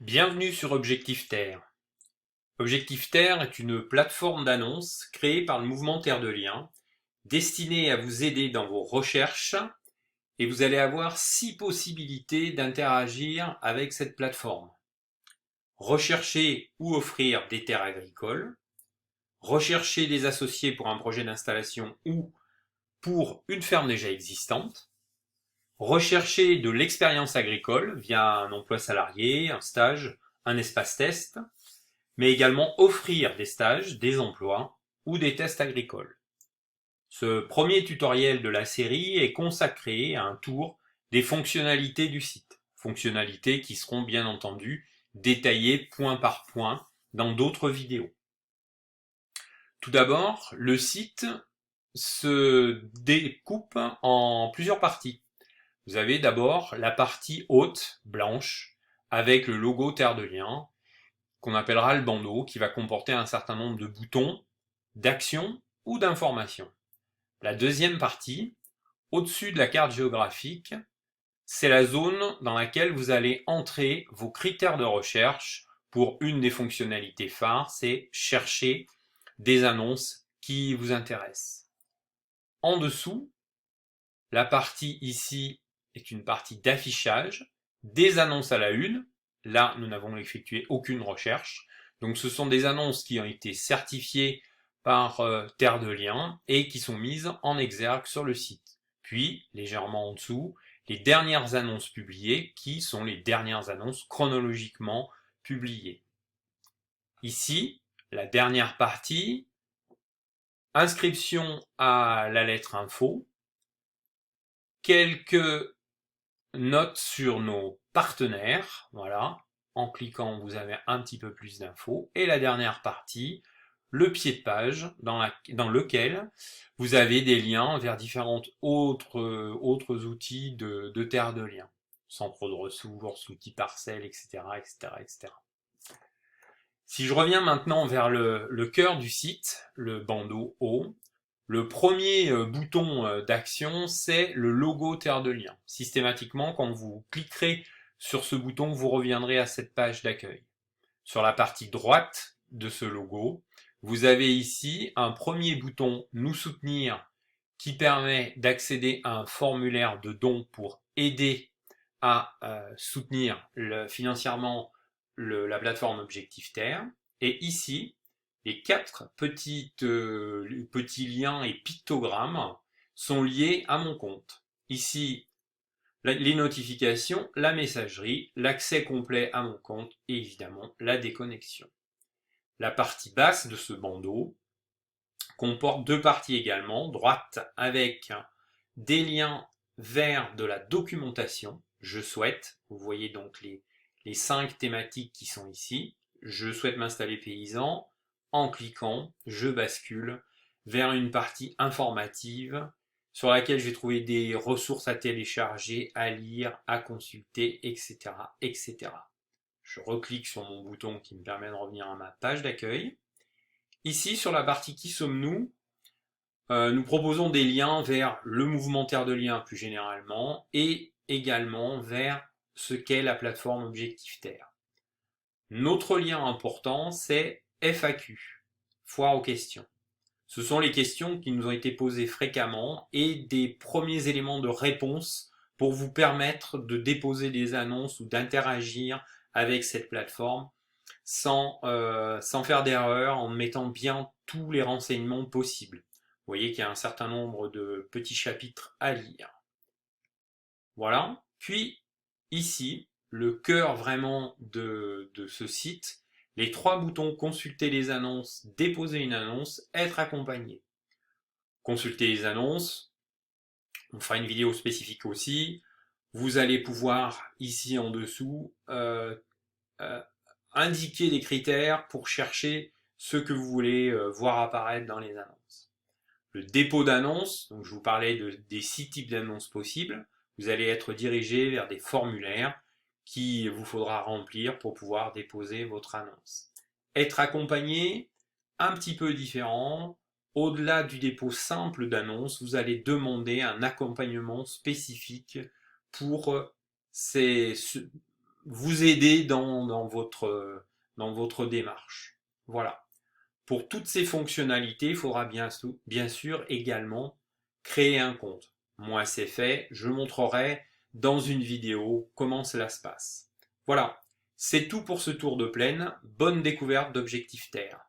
Bienvenue sur Objectif Terre. Objectif Terre est une plateforme d'annonces créée par le mouvement Terre de Liens, destinée à vous aider dans vos recherches, et vous allez avoir 6 possibilités d'interagir avec cette plateforme. Rechercher ou offrir des terres agricoles, rechercher des associés pour un projet d'installation ou pour une ferme déjà existante, rechercher de l'expérience agricole via un emploi salarié, un stage, un espace test, mais également offrir des stages, des emplois ou des tests agricoles. Ce premier tutoriel de la série est consacré à un tour des fonctionnalités du site, fonctionnalités qui seront bien entendu détaillées point par point dans d'autres vidéos. Tout d'abord, le site se découpe en plusieurs parties. Vous avez d'abord la partie haute, blanche, avec le logo Terre de Liens, qu'on appellera le bandeau, qui va comporter un certain nombre de boutons, d'actions ou d'informations. La deuxième partie, au-dessus de la carte géographique, c'est la zone dans laquelle vous allez entrer vos critères de recherche pour une des fonctionnalités phares, c'est chercher des annonces qui vous intéressent. En dessous, la partie ici est une partie d'affichage, des annonces à la une. Là, nous n'avons effectué aucune recherche. Donc ce sont des annonces qui ont été certifiées par Terre de Liens et qui sont mises en exergue sur le site. Puis, légèrement en dessous, les dernières annonces publiées qui sont les dernières annonces chronologiquement publiées. Ici, la dernière partie, inscription à la lettre info, quelques notes sur nos partenaires, voilà. En cliquant, vous avez un petit peu plus d'infos. Et la dernière partie, le pied de page, dans lequel vous avez des liens vers différents autres outils de Terre de Liens. Centre de ressources, outils parcelles, etc., etc., etc. Si je reviens maintenant vers le cœur du site, le bandeau haut, le premier bouton d'action, c'est le logo Terre de Liens. Systématiquement, quand vous cliquerez sur ce bouton, vous reviendrez à cette page d'accueil. Sur la partie droite de ce logo, vous avez ici un premier bouton Nous soutenir qui permet d'accéder à un formulaire de don pour aider à soutenir financièrement la plateforme Objectif Terre. Et ici, les 4 petits liens et pictogrammes sont liés à mon compte. Ici, les notifications, la messagerie, l'accès complet à mon compte et évidemment la déconnexion. La partie basse de ce bandeau comporte 2 parties également, droite avec des liens vers de la documentation. Je souhaite, vous voyez donc les 5 thématiques qui sont ici. Je souhaite m'installer paysan. En cliquant, je bascule vers une partie informative sur laquelle je vais trouver des ressources à télécharger, à lire, à consulter, etc., etc. Je reclique sur mon bouton qui me permet de revenir à ma page d'accueil. Ici, sur la partie Qui sommes-nous, nous proposons des liens vers le mouvement Terre de Liens plus généralement et également vers ce qu'est la plateforme Objectif Terre. Notre lien important, c'est FAQ, foire aux questions. Ce sont les questions qui nous ont été posées fréquemment et des premiers éléments de réponse pour vous permettre de déposer des annonces ou d'interagir avec cette plateforme sans faire d'erreur, en mettant bien tous les renseignements possibles. Vous voyez qu'il y a un certain nombre de petits chapitres à lire. Voilà. Puis, ici, le cœur vraiment de ce site, les 3 boutons consulter les annonces, déposer une annonce, être accompagné. Consulter les annonces, on fera une vidéo spécifique aussi. Vous allez pouvoir, ici en dessous, indiquer des critères pour chercher ce que vous voulez voir apparaître dans les annonces. Le dépôt d'annonces, donc je vous parlais des 6 types d'annonces possibles, vous allez être dirigé vers des formulaires qui vous faudra remplir pour pouvoir déposer votre annonce. Être accompagné, un petit peu différent. Au-delà du dépôt simple d'annonces, vous allez demander un accompagnement spécifique pour vous aider dans votre démarche. Voilà. Pour toutes ces fonctionnalités, il faudra bien sûr également créer un compte. Moi, c'est fait. Je montrerai dans une vidéo comment cela se passe. Voilà. C'est tout pour ce tour de plaine. Bonne découverte d'Objectif Terre.